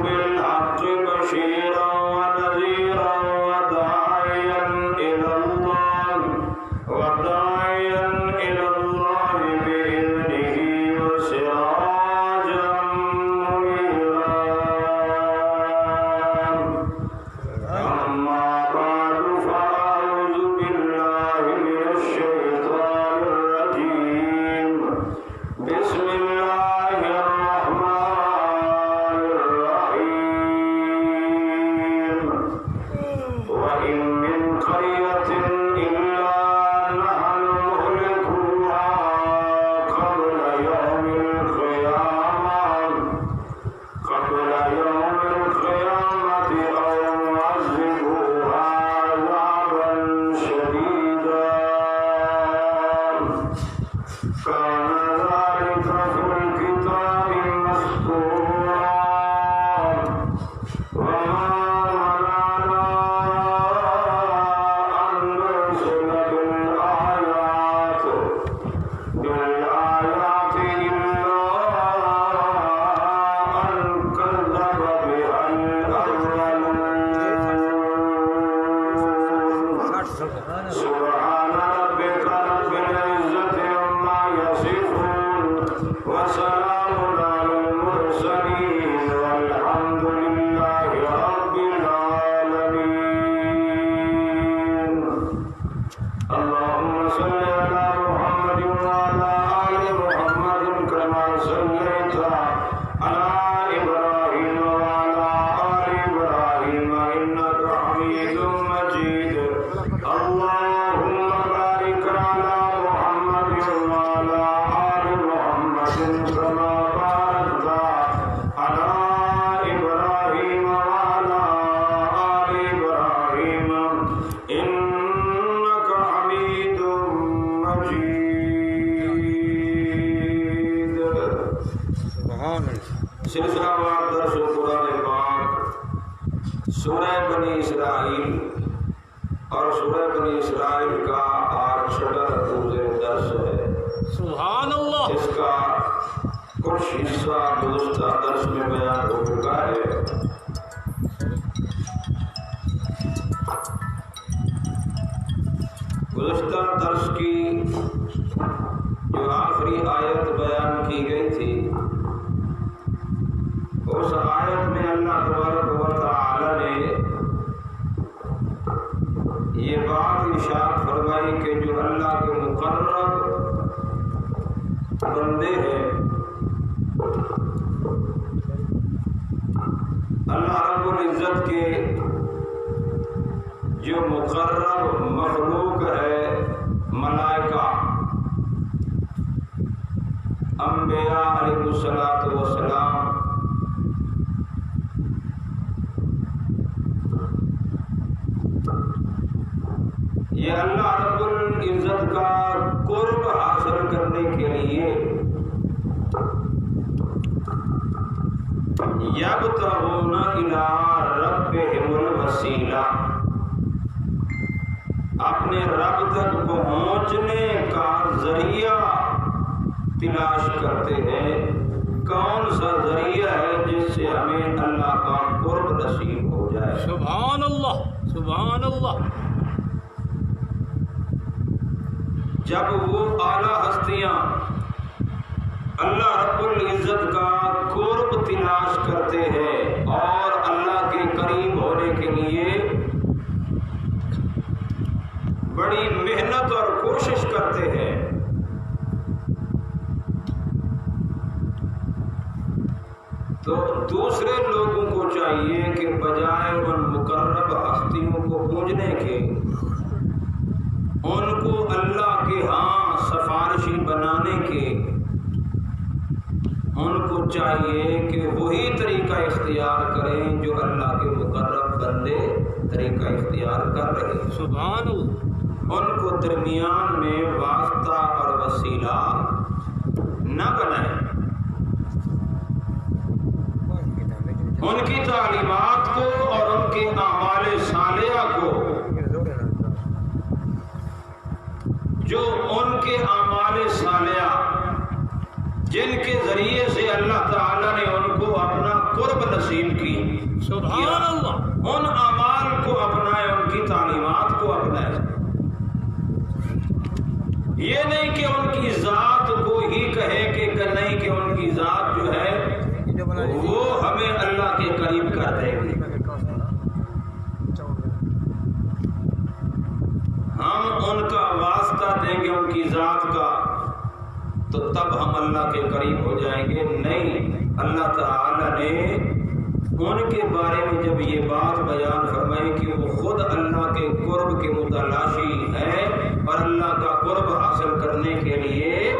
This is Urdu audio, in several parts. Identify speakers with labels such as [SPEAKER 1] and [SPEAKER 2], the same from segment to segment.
[SPEAKER 1] بالحق بشيرا ونذيرا وداعيا إلى الله بإذنه وسراجا منيرا. أما بعد فأعوذ بالله من الشيطان الرجيم. بسم الله الرحمن الرحيم. وإن من قرية إلا نحن مهلكوها قبل يوم القيامة أو معذبوها عذابا شديدا. كان ذلك في الكتاب مسطورا. وما منعنا أن نرسل بالآيات إلا أن كذب بها الأولون. سبحان ربك رب العزة عما يصفون وسلام على المرسلين والحمد لله رب العالمين. اللهم صل على محمد وعلى آل محمد كما صليت على إبراهيم وعلى آل إبراهيم إنك حميد مجيد. اللهم بارك على محمد وعلى آل محمد كما باركت على إبراهيم وعلى آل إبراهيم إنك حميد مجيد. سلسلہ وار درس قرآن پاک سورہ بنی اسرائیل اور سورہ بنی اسرائیل کا آج چھٹا روز درس ہے.
[SPEAKER 2] سبحان اللہ.
[SPEAKER 1] اس کا کچھ حصہ گزشتہ درس میں بیان ہو چکا ہے. گزشتہ درس کی جو آخری آیت بیان کی گئی تھی اس آیت میں اللہ تبارک و تعالی نے یہ بات ارشاد فرمائی کہ جو اللہ کے مقرب بندے ہیں اللہ رب العزت کے جو مقرب مخلوق ہے ملائکہ انبیاء علیہ الصلوۃ والسلام یہ اللہ رب العزت کا قرب حاصل کرنے کے لیے یبتغون الی ربہم الوسیلہ اپنے رب تک پہنچنے کا ذریعہ تلاش کرتے ہیں. کون سا ذریعہ ہے جس سے ہمیں اللہ کا قرب نصیب ہو جائے.
[SPEAKER 2] سبحان اللہ. سبحان اللہ.
[SPEAKER 1] جب وہ اعلیٰ ہستیاں اللہ رب العزت کا قرب تلاش کرتے ہیں اور اللہ کے قریب ہونے کے لیے بڑی محنت اور کوشش کرتے ہیں تو دوسرے لوگوں کو چاہیے کہ بجائے ان مقرب ہستیوں کو پوجنے کے ان کو اللہ کے ہاں سفارشی بنانے کے ان کو چاہیے کہ وہی طریقہ اختیار کریں جو اللہ کے مقرب بندے طریقہ اختیار کر رہے ہیں.
[SPEAKER 2] سبحان اللہ.
[SPEAKER 1] ان کو درمیان میں واسطہ اور وسیلہ نہ بنائیں. ان کی تعلیمات کو اور ان کے اعمال صالحہ کو جو ان کے اعمال صالحہ جن کے ذریعے سے اللہ تعالیٰ نے ان کو اپنا قرب نصیب کی.
[SPEAKER 2] سبحان اللہ.
[SPEAKER 1] ان اعمال کو اپنائے، ان کی تعلیمات کو اپنائے. یہ نہیں کہ ان کی ذات کو ہی کہے کہ نہیں، کہ ان کی ذات جو ہے وہ ہمیں اللہ کے قریب کر دے گی. ہم ان کا واسطہ دیں گے ان کی ذات کا تو تب ہم اللہ کے قریب ہو جائیں گے. نہیں، اللہ تعالی نے ان کے بارے میں جب یہ بات بیان فرمائی کہ وہ خود اللہ کے قرب کے متلاشی ہے اور اللہ کا قرب حاصل کرنے کے لیے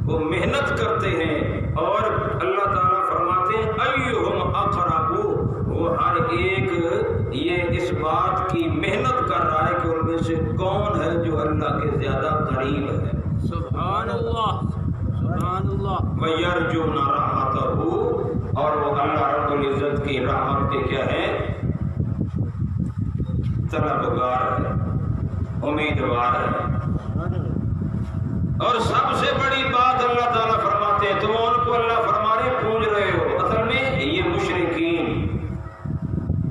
[SPEAKER 1] وہ محنت کرتے ہیں، اور اللہ تعالیٰ فرماتے ہیں ایہم اقرب، وہ ہر ایک یہ اس بات کی محنت کر رہا ہے کہ ان میں سے کون ہے جو اللہ کے زیادہ قریب ہے.
[SPEAKER 2] سبحان اللہ. سبحان اللہ.
[SPEAKER 1] وَيَرْجُونَ رَحْمَتَهُ، اور وہ اللہ رب العزت کی رحمت کے کیا ہے؟ طلبگار ہے، امیدوار ہے. اور سب سے بڑی بات اللہ تعالیٰ فرماتے ہیں، تم ان کو اللہ فرما رہے پوج رہے ہو. اصل میں یہ مشرکین،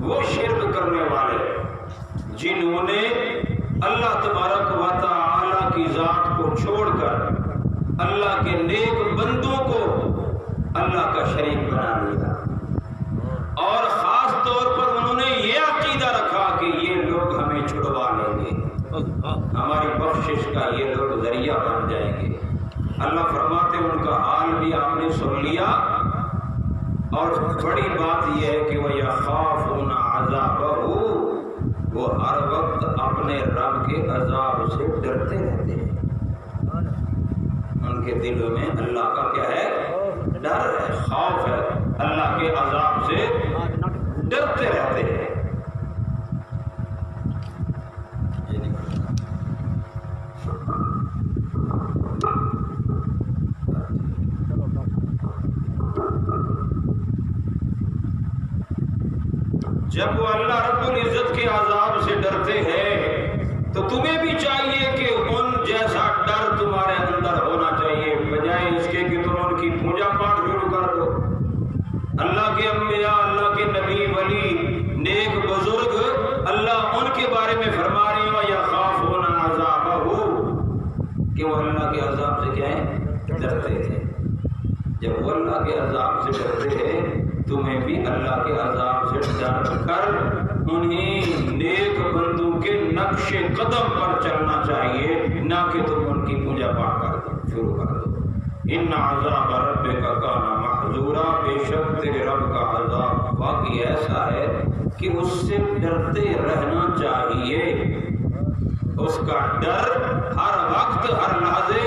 [SPEAKER 1] وہ شرک کرنے والے جنہوں نے اللہ تبارک و تعالی کی ذات کو چھوڑ کر اللہ کے نیک بندوں کو اللہ کا شریک بنا لیا، اور خاص طور پر انہوں نے یہ عقیدہ رکھا کہ یہ لوگ ہمیں چھڑوا لیں گے، ہماری بخشش کا یہ لوگ ذریعہ بن جائیں گے. اللہ فرماتے ہیں ان کا حال بھی آپ نے سن لیا، اور بڑی بات یہ ہے کہ وہ یخافون عذابہ، وہ ہر وقت اپنے رب کے عذاب سے ڈرتے رہتے ہیں. ان کے دلوں میں اللہ کا کیا ہے؟ ڈر ہے، خوف ہے، اللہ کے عذاب سے ڈرتے رہتے ہیں. جب وہ اللہ رب العزت کے عذاب سے ڈرتے ہیں تو تمہیں بھی چاہیے کہ ان جیسا ڈر تمہارے اندر ہونا چاہیے، بجائے اس کے کہ تم ان کی پوجا پاٹ شروع کر دو. اللہ کے انبیاء، اللہ کے نبی، ولی، نیک بزرگ، اللہ ان کے بارے میں فرما رہے ہیں یخافون عذابہ، کہ وہ اللہ کے عذاب سے کیا ہے؟ ڈرتے تھے. جب وہ اللہ کے عذاب سے ڈرتے ہیں تمہیں بھی اللہ کے عذاب سے ڈر کر انہیں نیک بندوں کے نقش قدم پر چلنا چاہیے، نہ کہ تم ان کی پوجا پاٹ کر دو، شروع کر دو. ان عذاب ربک کان محذورا، بے شک تیرے رب کا عذاب واقعی ایسا ہے کہ اس سے ڈرتے رہنا چاہیے. اس کا ڈر ہر وقت ہر لحظے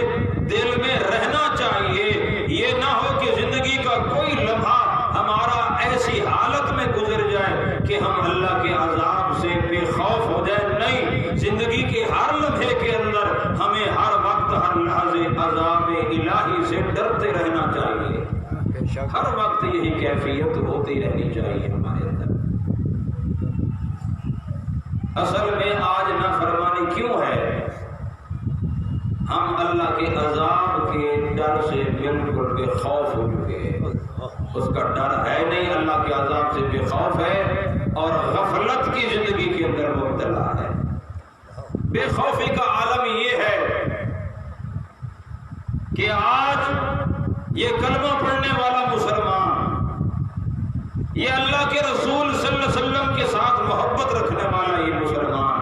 [SPEAKER 1] دل میں رہنا چاہیے. یہ نہ ہو کہ زندگی کا کوئی لمحہ ہمارا ایسی حالت میں گزر جائے کہ ہم اللہ کے عذاب سے بے خوف ہو جائیں. نہیں، زندگی کے ہر لمحے کے اندر ہمیں ہر وقت ہر لحظے عذاب الہی سے ڈرتے رہنا چاہیے. ہر وقت یہی کیفیت ہوتی رہنی چاہیے ہمارے اندر. اصل میں آج نافرمانی کیوں ہے؟ ہم اللہ کے عذاب کے ڈر سے بالکل بے خوف ہو چکے ہیں. اس کا ڈر ہے نہیں، اللہ کے عذاب سے بے خوف ہے اور غفلت کی زندگی کے اندر مبتلا ہے. بے خوفی کا عالم یہ ہے کہ آج یہ کلمہ پڑھنے والا مسلمان، یہ اللہ کے رسول صلی اللہ علیہ وسلم کے ساتھ محبت رکھنے والا یہ مسلمان،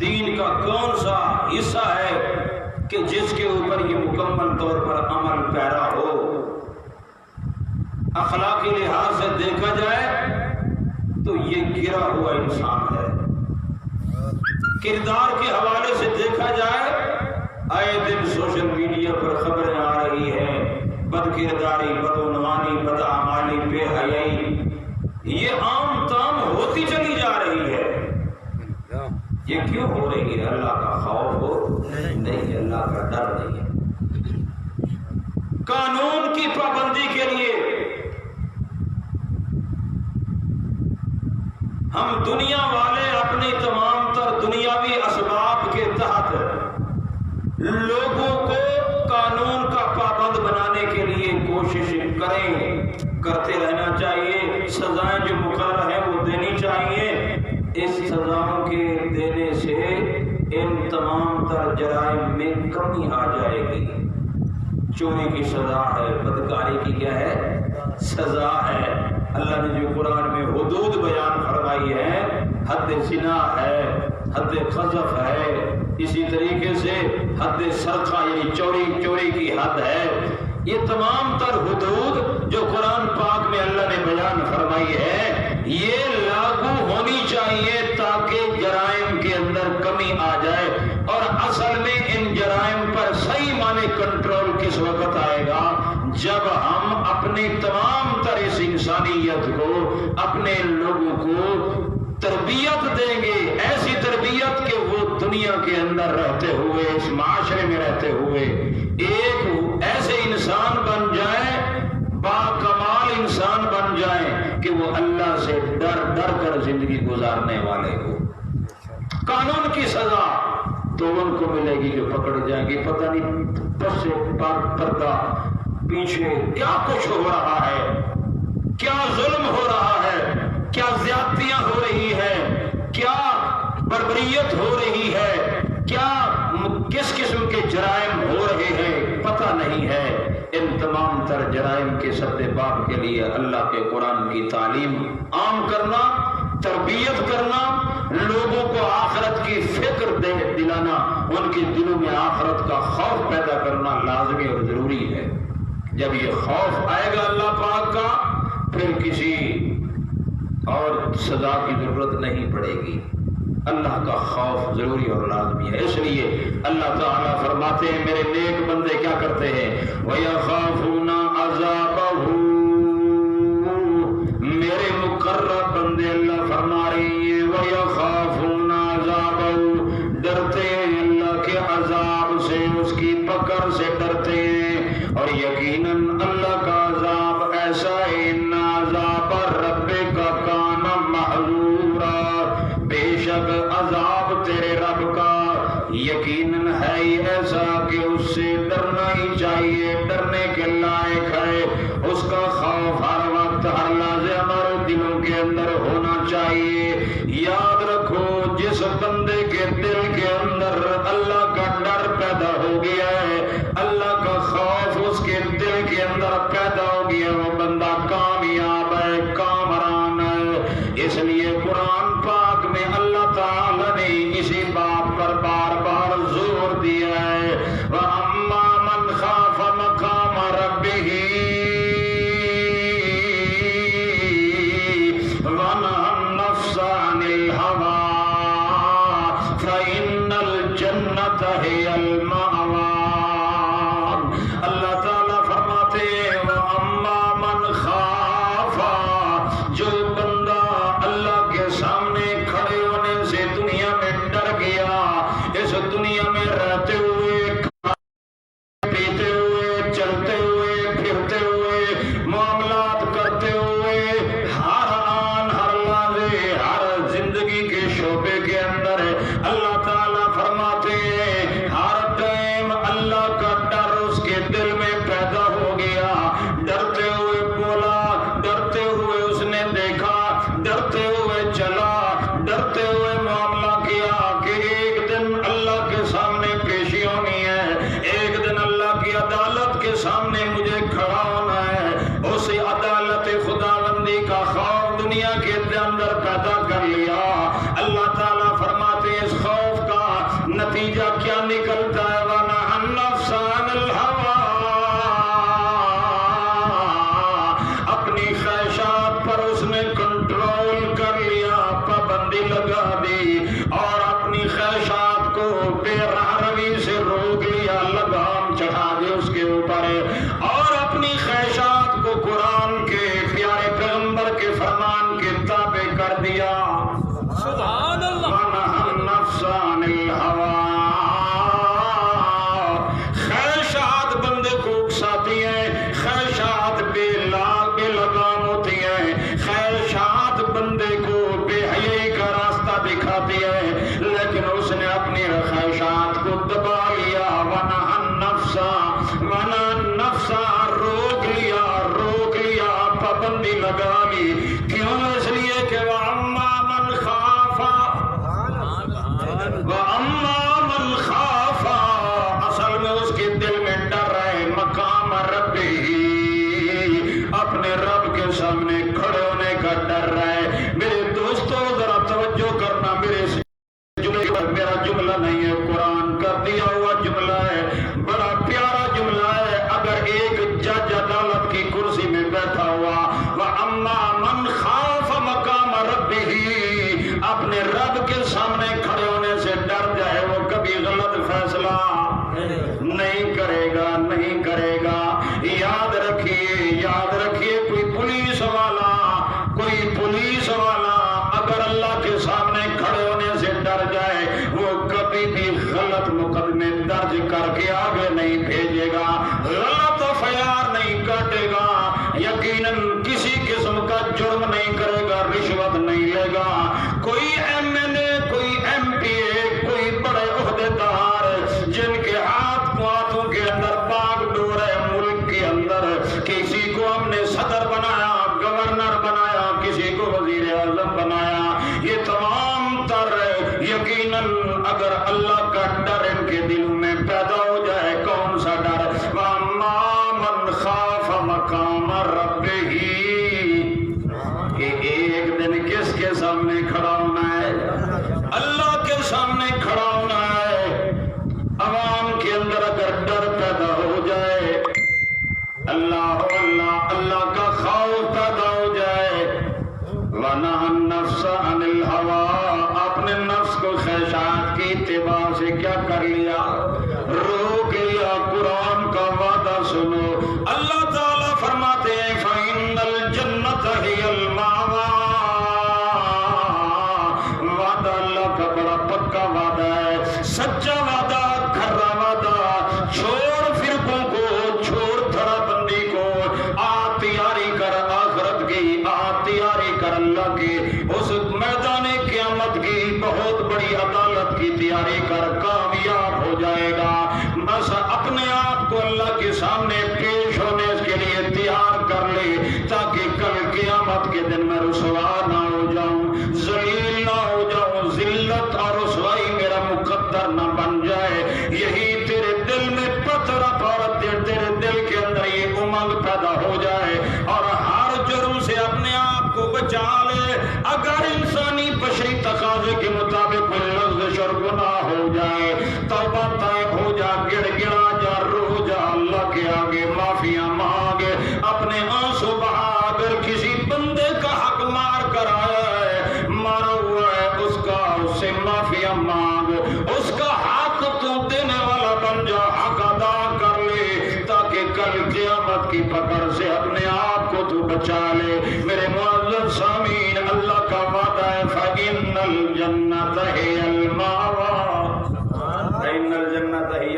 [SPEAKER 1] دین کا کون سا حصہ ہے کہ جس کے اوپر یہ مکمل طور پر عمل پیرا ہو؟ اخلاقی لحاظ سے دیکھا جائے تو یہ گرا ہوا انسان ہے. کردار کے حوالے سے دیکھا جائے، آئے دن سوشل میڈیا پر خبریں آ رہی ہیں، بد کرداری، بدعنوانی، بدعمالی، بے حیائی، یہ عام تام ہوتی چلی جا رہی ہے. یہ کیوں ہو رہی ہے؟ اللہ کا خوف ہو نہیں، اللہ کا ڈر نہیں ہے. قانون کی پابندی کے لیے ہم دنیا والے اپنی تمام تر دنیاوی اسباب کے تحت لوگوں کو قانون کا پابند بنانے کے لیے کوشش کریں، کرتے رہنا چاہیے، سزائیں جو مقرر ہیں وہ دینی چاہیے۔ اس سزاؤں کے دینے سے ان تمام تر جرائم میں کمی آ جائے گی۔ چوری کی سزا ہے، بدکاری کی کیا ہے؟ سزا ہے۔ اللہ نے جو قرآن میں حدود بیان فرمائی ہے، حد زنا ہے، حد قذف ہے، اسی طریقے سے حد سرقہ یعنی چوری کی حد ہے۔ یہ تمام تر حدود جو قرآن پاک میں اللہ نے بیان فرمائی ہے، یہ لاگو ہونی چاہیے تاکہ جرائم کے اندر کمی آ جائے۔ اور اصل میں ان جرائم پر صحیح معنی کنٹرول کس وقت آئے گا؟ جب ہم اپنی تمام تر اس انسانیت کو، اپنے لوگوں کو تربیت دیں گے، ایسی تربیت کہ وہ دنیا کے اندر رہتے ہوئے، اس معاشرے میں رہتے ہوئے ایک ایسے انسان بن جائیں، باکمال انسان بن جائیں کہ وہ اللہ سے ڈر ڈر کر زندگی گزارنے والے ہو۔ قانون کی سزا تو ان کو ملے گی جو پکڑ جائیں گے، پتہ نہیں پس سے پردہ پیچھے کیا کچھ ہو رہا ہے، کیا ظلم ہو رہا ہے، کیا زیادتیاں ہو رہی ہے، کیا بربریت ہو رہی ہے، کیا کس قسم کے جرائم ہو رہے ہیں پتہ نہیں ہے۔ ان تمام تر جرائم کے سدباب کے لیے اللہ کے قرآن کی تعلیم عام کرنا، تربیت کرنا، لوگوں کو آخرت کی فکر دلانا، ان کے دلوں میں آخرت کا خوف پیدا کرنا لازمی اور ضروری ہے۔ جب یہ خوف آئے گا اللہ پاک کا، پھر کسی اور سزا کی ضرورت نہیں پڑے گی۔ اللہ کا خوف ضروری اور لازمی ہے۔ اس لیے اللہ تعالیٰ فرماتے ہیں میرے نیک بندے کیا کرتے ہیں؟ وَيَخَافُونَ عَذَابَهُ، میرے مقرب بندے اللہ فرما رہے ہیں وَيَخَافُونَ عَذَابَهُ، ڈرتے ہیں اللہ کے عذاب سے، اس کی پکڑ سے ڈرتے ہیں۔ اور یقیناً اللہ کا عذاب ایسا ہے، ان عذاب ربک کان محذورا، بے شک عذاب تیرے رب کا یقیناً ہے ہی ایسا کہ اس سے ڈرنا ہی چاہیے، ڈرنے کے لائق ہے۔ اس کا خوف ہر وقت ہر لحظے ہمارے دلوں کے اندر ہونا چاہیے۔ یاد رکھو جس بندے کے دل کے اندر اللہ کا ڈر پیدا ہو گیا ہے، اللہ کا خوف اس کے دل کے اندر پیدا ہو گیا، وہ بندہ کامیاب ہے، کامران ہے۔ اس لیے قرآن پاک میں اللہ تعالیٰ نے اسی بات پر بار بار زور دیا ہے، وَأَمَّا مَنْ خَافَ مَقَامَ رَبِّهِ وَنَهَى النَّفْسَ عَنِ الْهَوَىٰ فَإِنَّ الْجَنَّةَ هِيَ الْمَأْوَىٰ۔ اللہ تعالیٰ فرماتے ہیں وَأَمَّا مَنْ خَافَ، جو بندہ اللہ کے سامنے کھڑے ہونے سے دنیا میں ڈر گیا، اس دنیا میں رہتے ہوئے، پیتے ہوئے، چلتے ہوئے، پھرتے ہوئے، معاملات کرتے ہوئے، ہر آن ہر لحظے ہر زندگی کے شعبے کے اندر اللہ تعالیٰ فرماتے ہیں ہر ٹائم اللہ کا ڈر اس کے دل میں پیدا ہو گیا، ڈرتے ہوئے بولا، ڈرتے ہوئے اس نے دیکھا، ڈرتے ہوئے چلا، ڈرتے ہوئے معاملہ کیا کہ ایک دن اللہ کے سامنے پیشی ہونی ہے، ایک دن اللہ کی عدالت کے سامنے مجھے کھڑا ہونا ہے۔ اس عدالت خداوندی کا خوف دنیا کے اندر پیدا کر لیا۔ اللہ تعالیٰ فرماتے ہیں اس خوف کا نتیجہ کیا نکلتا ہے؟ وَنَهَى النَّفْسَ عَنِ الْهَوَىٰ، اپنی خواہشات پر اس نے کنٹرول کر لیا، پابندی لگا دی، اور اپنی خواہشات کو بے روی سے روک لیا، لگام چڑھا دی اس کے اوپر، اور اپنی خواہشات کو قرآن کے پیارے پیغمبر کے فرمان کے تابع کر دیا۔ والی. کیوں؟ اس لیے کہ وَأَمَّا مَنْ خَافَ وَأَمَّا مَنْ خَافَ اصل میں اس کے دل میں ڈر ہے مقام ربہ، اپنے رب کے سامنے کھڑے ہونے کا ڈر ہے. میرے دوستو ذرا توجہ کرنا، میرا جملہ نہیں ہے، قرآن کا دیا ہوا جملہ ہے، بڑا پیارا جملہ ہے. اگر ایک جج عدالت کی کرسی میں بیٹھا ہوا وَأَمَّا مَنْ خَافَ مَقَامَ رَبِّهِ اپنے رب کے سامنے کھڑے ہونے سے ڈر جائے، وہ کبھی غلط فیصلہ نہیں کرے گا، نہیں کرے گا. یاد رکھیے کوئی پولیس والا اگر اللہ کے سامنے کھڑے ہونے سے ڈر جائے، وہ کبھی بھی غلط مقدمے درج کر کے آگے نہیں بھیجے گا، غلط FIR نہیں کاٹے گا، یقیناً کسی قسم کا جرم نہیں کرے گا، رشوت نہیں لے گا. کوئی MLA، کوئی MPA، کوئی بڑے عہدیدار جن کے ہاتھوں کے اندر باغ ڈور ہے ملک کے اندر، کسی کو ہم نے صدر بنایا، گورنر بنایا، کسی کو وزیر اعظم بنایا، یہ تمام تر یقیناً اگر اللہ کا ڈر ان کے دلوں میں پیدا ہو جائے. کون سا ڈر؟ وَأَمَّا مَنْ خَافَ مَقَامَ رَبِّهِ کہ ایک دن کس کے سامنے کھڑا ہونا ہے؟ اللہ کے سامنے کھڑا ہونا ہے. عوام کے اندر اگر ڈر پیدا ہو جائے، اللہ کا خوف پیدا ہو جائے، وَنَهَى النَّفْسَ عَنِ الْهَوَىٰ اپنے نفس کو خواہشات کی اتباع سے کیا کر لیا؟ روک لیا. قرآن کا وعدہ سنو، اللہ تعالیٰ فرماتے ہیں فَإِنَّ الْجَنَّةَ هِيَ الْمَأْوَىٰ. وعدہ اللہ کا بڑا پکا وعدہ ہے، سچا وعدہ، کھرا وعدہ. چھوڑ فرقوں کو، چھوڑ تھڑا بندی کو، تیاری کر آخرت کی، تیاری کر اللہ کی اس میدان قیامت کی بہت بڑی عدالت کی تیاری کر، کامیاب ہو جائے گا. بس اپنے آپ کو اللہ کے سامنے پیش ہونے کے لیے تیار کر لے، تاکہ کل قیامت کے دن میں رسوا نہ ہو جاؤں، ذلیل نہ ہو جاؤں، ذلت اور رسوائی میرا مقدر نہ بن جائے. یہی تیرے دل میں پتھر اور تیرے دل کے اندر یہ امنگ پیدا ہو جائے اور ہر جرم سے اپنے آپ کو بچا لے. اگر انسانی بشری تقاضے کے مطابق کوئی لفظ اور گناہ ہو جائے، توبہ طائب ہو جا، گڑ گڑا جا، رو جا، اللہ کے آگے معافیاں مانگے، اپنے آنسو بہا. اگر کسی بندے کا حق مار کر آیا ہے، مارا ہوا ہے، اس سے معافیاں مانگ، اس کا حق تو دینے والا بن جا، حق ادا کر لے، تاکہ کل قیامت کی پکڑ سے اپنے آپ کو تو بچا لے. میرے معزز سامعین، اللہ کا وعدہ ہے فَإِنَّ الْجَنَّةَ هِيَ الْمَأْوَىٰ. فَإِنَّ الْجَنَّةَ هِيَ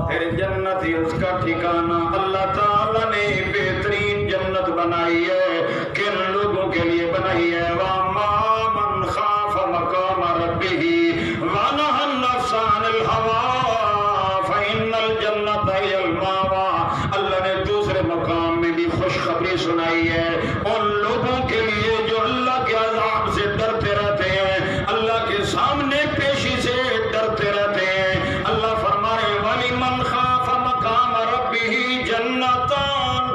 [SPEAKER 1] پھر جنت ہی اس کا ٹھکانہ. اللہ تعالیٰ نے بہترین جنت بنائی ہے، کن لوگوں کے لیے بنائی ہے؟ وَأَمَّا مَنْ خَافَ مَقَامَ رَبِّهِ وَنَهَى النَّفْسَ عَنِ الْهَوَىٰ فَإِنَّ الْجَنَّةَ هِيَ الْمَأْوَىٰ. اللہ نے دوسرے مقام میں بھی خوشخبری سنائی ہے ان لوگوں کے لیے جو اللہ کے عذاب سے ڈرتے رہتے ہیں، اللہ کے سامنے پیشی سے ڈرتے رہتے ہیں. اللہ فرما رہے وَلِمَنْ خَافَ مَقَامَ رَبِّهِ جَنَّتَانِ.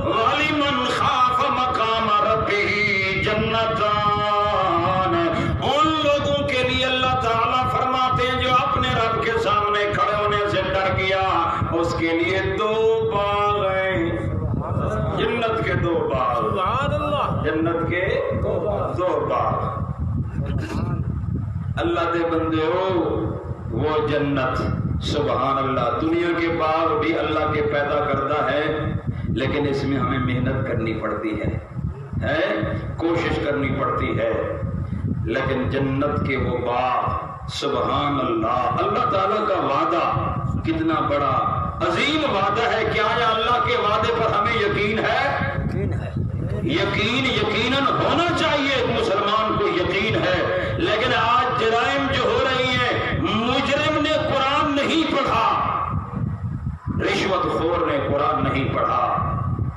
[SPEAKER 1] وَلِمَنْ خَافَ مَقَامَ رَبِّهِ جَنَّتَانِ. ان لوگوں کے لیے اللہ تعالیٰ فرماتے ہیں جو اپنے رب کے سامنے کھڑے ہونے سے ڈر گیا، اس کے لیے دو باغ ہیں، جنت کے دو باغ. جنت کے دو باغ. اللہ دے بندے ہو، وہ جنت سبحان اللہ. دنیا کے باغ بھی اللہ کے پیدا کردہ ہے، لیکن اس میں ہمیں محنت کرنی پڑتی ہے، کوشش کرنی پڑتی ہے. لیکن جنت کے وہ باغ سبحان اللہ. اللہ تعالیٰ کا وعدہ کتنا بڑا عظیم وعدہ ہے. کیا اللہ کے وعدے پر ہمیں یقین ہے؟ یقیناً ہونا چاہیے. مسلمان کو یقین ہے. لیکن آج جرائم جو ہو رہی ہیں، مجرم نے قرآن نہیں پڑھا، رشوت خور نے قرآن نہیں پڑھا.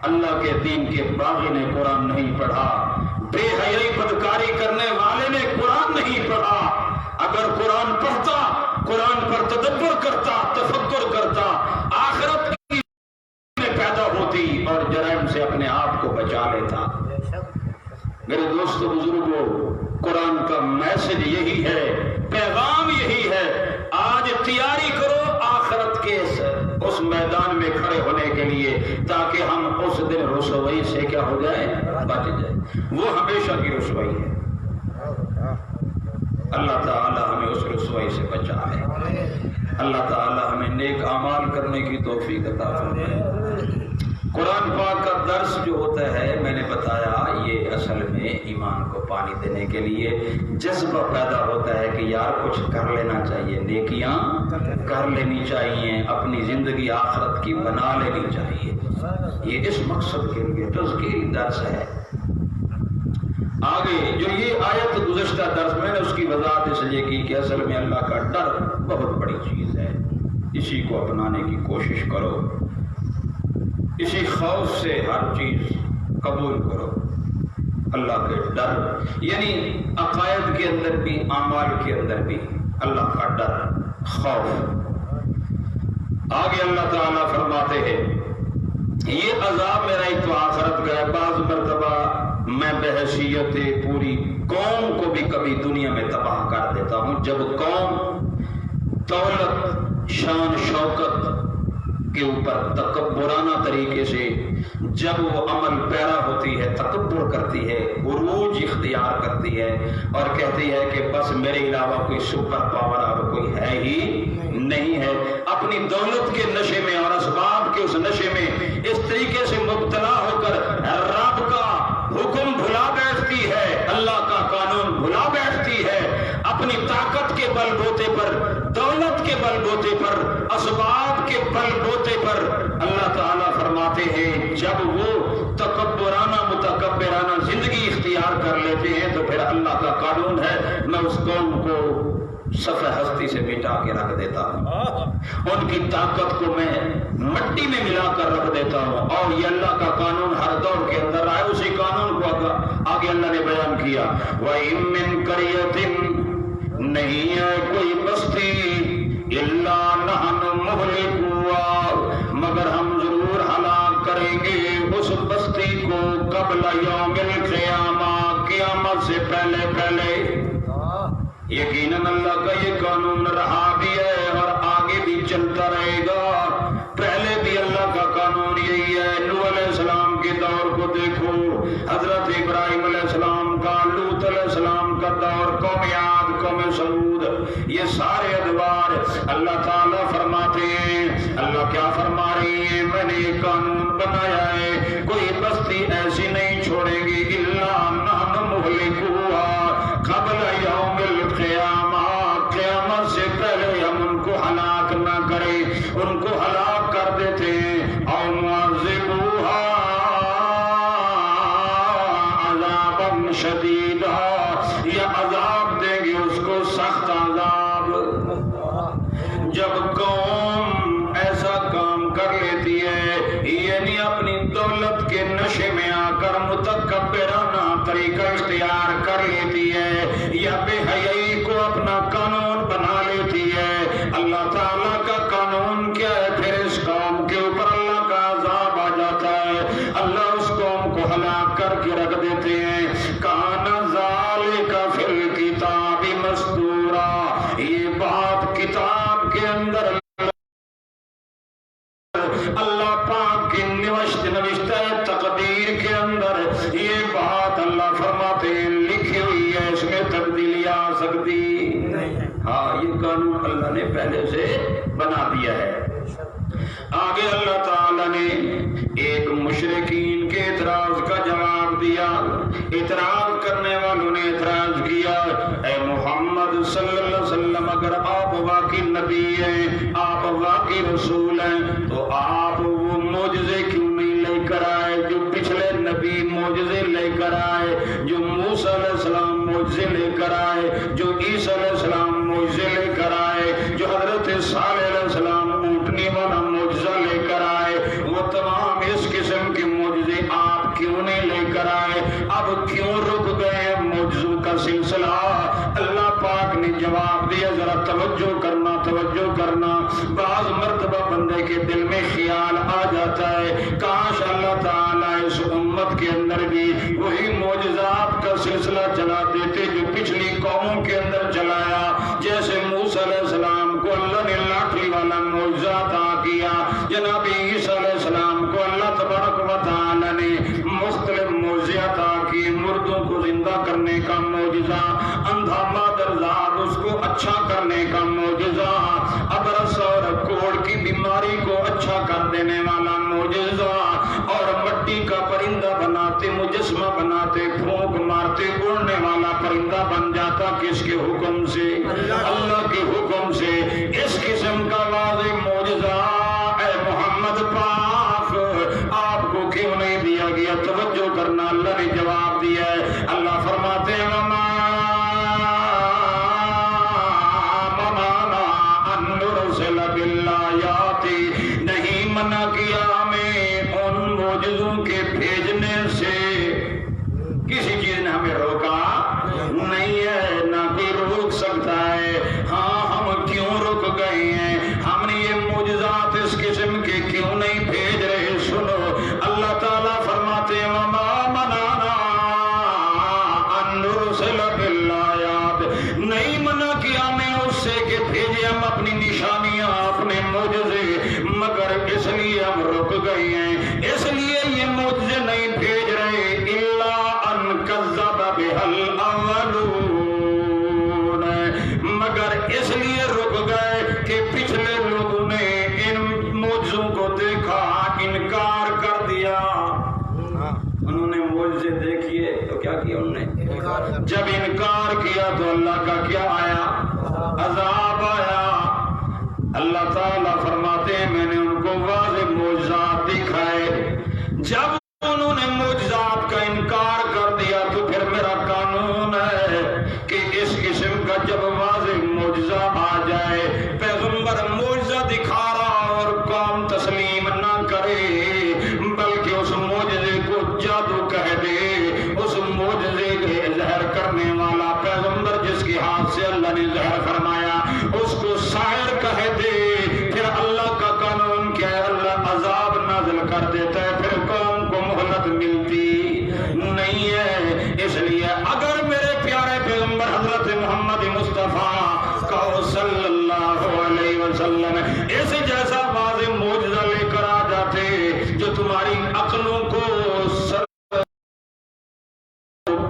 [SPEAKER 1] اللہ اللہ کے دین کے باغی نے قرآن نہیں پڑھا، بے حیائی بدکاری کرنے والے نے قرآن نہیں پڑھا۔ اگر قرآن پڑھتا، قرآن پر تدبر کرتا، تفکر کرتا، آخرت کی میں پیدا ہوتی اور جرائم سے اپنے آپ کو بچا لیتا۔ میرے دوستو بزرگوں، قرآن کا میسج یہی ہے، پیغام یہی ہے۔ آج تیاری کرو آخرت کے اس میدان میں کھڑے ہونے کے لیے، تاکہ ہم اس دن رسوائی سے کیا ہو جائے، بچ جائے۔ وہ ہمیشہ کی رسوائی ہے۔ اللہ تعالی ہمیں اس رسوائی سے بچائے۔ اللہ تعالی ہمیں نیک اعمال کرنے کی توفیق عطا فرمائے۔ قرآن پاک کا درس جو ہوتا ہے، میں نے بتایا، یہ اصل میں ایمان کو پانی دینے کے لیے جذبہ پیدا ہوتا ہے کہ یار کچھ کر لینا چاہیے، نیکیاں کر لینی چاہیے، اپنی زندگی آخرت کی بنا لینی چاہیے۔ یہ اس مقصد کے لیے تذکیری درس ہے۔ آگے جو یہ آیت گزشتہ درس میں نے اس کی وضاحت اس لیے کی کہ اصل میں اللہ کا ڈر بہت بڑی چیز ہے، اسی کو اپنانے کی کوشش کرو، اسی خوف سے ہر چیز قبول کرو۔ اللہ کے ڈر یعنی عقائد کے اندر بھی، اعمال کے اندر بھی اللہ کا ڈر، خوف۔ آگے اللہ تعالیٰ فرماتے ہیں یہ عذاب میرا ہی تو آخرت کا ہے۔ بعض مرتبہ میں بحیثیت پوری قوم کو بھی کبھی دنیا میں تباہ کر دیتا ہوں۔ جب قوم دولت، شان، شوکت کے اوپر تکبرانہ طریقے سے جب وہ عمل پیرا ہوتی ہے، تکبر کرتی ہے، عروج اختیار کرتی ہے اور کہتی ہے کہ بس میرے علاوہ کوئی سپر پاور اور کوئی ہے ہی نہیں ہے، اپنی دولت کے نشے میں اور اسباب کے اس نشے میں اس طریقے سے مبتلا ہو کر رب کا حکم بھلا بیٹھتی ہے، اللہ کا قانون بھلا بیٹھتی ہے، اپنی طاقت کے بل بوتے پر، دولت کے بل بوتے پر، اسباب کے بل بوتے پر۔ اللہ تعالیٰ فرماتے ہیں جب وہ تکبرانہ متکبرانہ زندگی اختیار کر لیتے ہیں تو پھر اللہ کا قانون ہے میں اس قوم کو صفحہ ہستی سے مٹا کے رکھ دیتا ہوں، ان کی طاقت کو میں مٹی میں ملا کر رکھ دیتا ہوں۔ اور یہ اللہ کا قانون ہر دور کے اندر آئے، اسی قانون کو آگے اللہ نے بیان کیا۔ وَإِن مِّن قَرْيَةٍ نہیں ہے کوئی بستی الا نحن مہلکوها مگر ہم ضرور ہلاک کریں گے اس بستی کو قبل یوم القیامہ، قیامت سے پہلے پہلے۔ یقیناً اللہ کا یہ قانون رہا بھی ہے اور آگے بھی چلتا رہے گا۔ پہلے بھی اللہ کا قانون یہی ہے۔ نوح علیہ السلام کے دور کو دیکھو، حضرت ابراہیم علیہ السلام کا، لوط علیہ السلام کا دور، قوم عاد، قوم سمود، یہ سارے ادوار اللہ تعالیٰ فرماتے ہیں۔ اللہ کیا فرما رہی ہے؟ میں نے یہ قانون بنایا ہے، کوئی بستی ایسی نہیں چھوڑیں گی الا نحن مہلکوها قبل یوم القیامہ، قیامت سے پہلے ہم ان کو ہلاک نہ کریں، ان کو ہلاک کر دیتے ہیں۔ اور معذبوها عذابا شدیدا، یا عذاب دیں گے اس کو سخت عذاب۔ جب قوم ایسا کام کر لیتی ہے، یعنی اپنی دولت کے نشے میں آ کر متکبرانہ طریقہ اختیار کر لیتی ہے یا بے حیائی کو اپنا قانون بنا لیتی ہے، اللہ تعالیٰ کا قانون کیا ہے؟ پھر اس قوم کے اوپر اللہ کا عذاب آ جاتا ہے، اللہ اس قوم کو ہلاک کر کے رکھ دیتے ہیں۔ کان ذالک فی الکتاب مستورا، یہ بات کتاب کے اندر اللہ پاک کی نوشتہ تقدیر کے اندر یہ بات اللہ فرماتے ہیں لکھی ہوئی ہے، اس میں تبدیلی آ سکتی ہاں، یہ قانون اللہ نے پہلے سے بنا دیا ہے۔ آگے اللہ تعالیٰ نے ایک مشرکین کے اعتراض کا جواب دیا۔ اعتراض کرنے والوں نے اعتراض کیا، اے محمد صلی اللہ علیہ وسلم، اگر آپ واقعی نبی ہیں، آپ واقعی رسول ہیں، تو آپ وہ معجزے کیوں نہیں لے کر آئے جو پچھلے نبی معجزے لے کر آئے، جو موسیٰ علیہ السلام معجزے لے کر آئے، جو عیسیٰ علیہ السلام معجزے لے کر آئے، جو حضرت صالح علیہ السلام اونٹنی والا معجزہ لے کر آئے، وہ تمام اس قسم کے معجزے لے کر آئے، اب کیوں رک گئے معجزوں کا سلسلہ؟ اللہ پاک نے جواب دیا، ذرا توجہ کرنا، توجہ کرنا۔ بعض مرتبہ بندے کے دل میں خیال آ جاتا ہے کاش اللہ تعالیٰ اس امت کے اندر بھی وہی معجزات کا سلسلہ چلا دیتے جو پچھلی قوموں کے اندر چلایا۔ جیسے موسیٰ علیہ السلام کو اللہ نے لاٹھی والا معجزہ عطا کیا، جناب عیسیٰ علیہ السلام کو اللہ تبارک و تعالیٰ نے مختلف معجزے عطا کیے، مردوں کو زندہ کرنے کا معجزہ، اندھا مادرزاد اس کو اچھا کرنے کا معجزہ، ابرص اور کوڑ کی بیماری کو اچھا کر دینے والا معجزہ، اور مٹی کا پرندہ بناتے، مجسمہ بناتے، پھونک مارتے اڑنے والا پرندہ بن جاتا، کس کے حکم سے؟ اللہ کے حکم سے۔ اس قسم کا واضح معجزہ اے محمد پاک آپ کو کیوں نہیں دیا گیا؟ توجہ کرنا، اللہ نے جواب دیا ہے۔ اللہ فرماتے ہیں نہیں منع کیا ہمیں ان معجزوں کے بھیجنے سے، کسی چیز نے ہمیں روکا نہیں ہے، نہ کوئی روک سکتا ہے۔ ہاں ہم کیوں رک گئے ہیں؟ ہم نے یہ معجزات اس قسم کے کیوں نہیں بھیج رہے؟ سنو، اللہ تعالیٰ فرماتے ہیں وَمَا مَنَعْنَا أَن نُرْسِلَ بِالْآيَاتِ، نہیں منع کیا میں اس سے کہ بھیجے ہم اپنی نشانیاں، اپنے معجزے، مگر اس لیے ہم رک گئے ہیں، اس لیے یہ معجزے نہیں بھیج رہے إِلَّا أَن كَذَّبَ بِهَا الْأَوَّلُونَ، مگر اس لیے رک گئے کہ پچھلے لوگوں نے ان معجزوں کو دیکھا، انکار کر دیا۔ انہوں نے معجزے دیکھیے تو کیا کیا انہوں نے؟ جب انکار کیا تو اللہ کا کیا آیا؟ عذاب آیا۔ اللہ تعالیٰ فرماتے ہیں میں نے ان کو واضح معجزات دکھائے، جب انہوں نے معجزات کا انکار کر دیا تو پھر میرا قانون ہے کہ اس قسم کا جب واضح معجزہ آ جائے، پیغمبر معجزہ دکھا رہا اور قوم تسلیم نہ کرے بلکہ اس معجزے کو جادو کہہ دے، اس معجزے کے ظاہر کرنے والا پیغمبر جس کے ہاتھ سے اللہ نے ظاہر فرمایا اس کو ساحر کہہ دے، پھر اللہ کا قانون کیا ہے؟ اللہ عذاب نازل کر دیتا ہے، پھر قوم کو مہلت ملتی نہیں ہے۔ اس لیے اگر میرے پیارے پیغمبر حضرت محمد مصطفیٰ کہو صلی اللہ علیہ وسلم اس جیسا واضح معجزہ لے کر آ جاتے جو تمہاری عقلوں کو